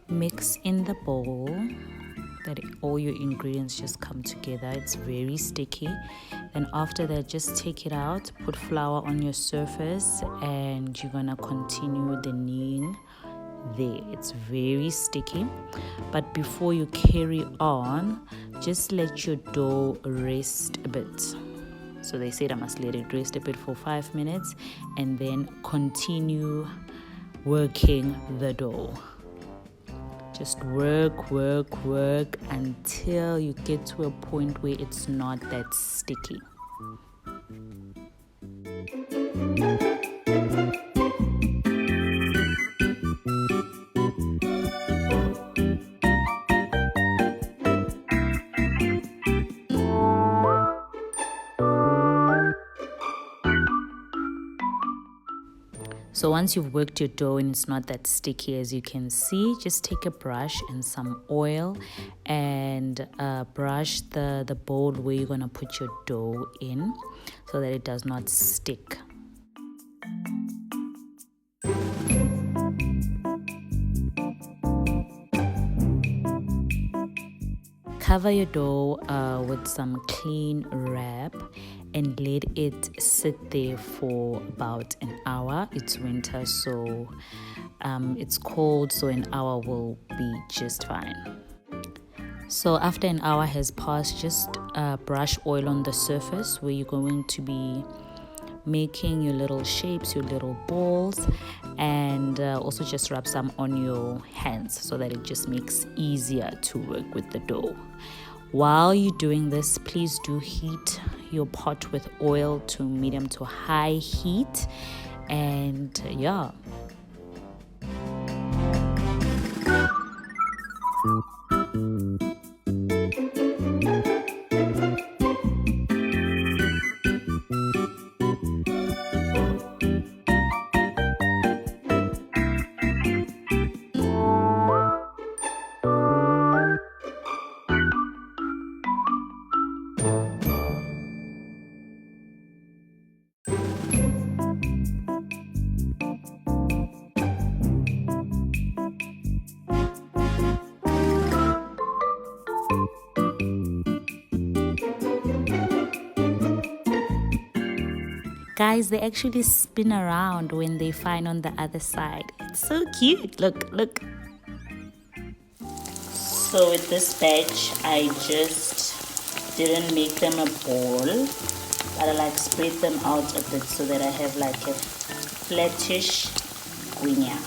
Mix in the bowl that all your ingredients just come together. It's very sticky. Then after that, just take it out, put flour on your surface, and you're gonna continue the kneading there. It's very sticky, but before you carry on, just let your dough rest a bit. So they said I must let it rest a bit for 5 minutes and then continue working the dough. Just work until you get to a point where it's not that sticky. So once you've worked your dough and it's not that sticky, as you can see, just take a brush and some oil and brush the bowl where you're going to put your dough in so that it does not stick. Cover your dough with some clean wrap and let it sit there for about an hour. It's winter, so it's cold, so an hour will be just fine. So after an hour has passed, just brush oil on the surface where you're going to be making your little shapes, your little balls, and also just rub some on your hands so that it just makes easier to work with the dough. While you're doing this, please do heat your pot with oil to medium to high heat, and yeah. Guys, they actually spin around when they find on the other side. It's so cute. Look. So with this batch, I just didn't make them a ball, but I like spread them out a bit so that I have like a flattish guinya.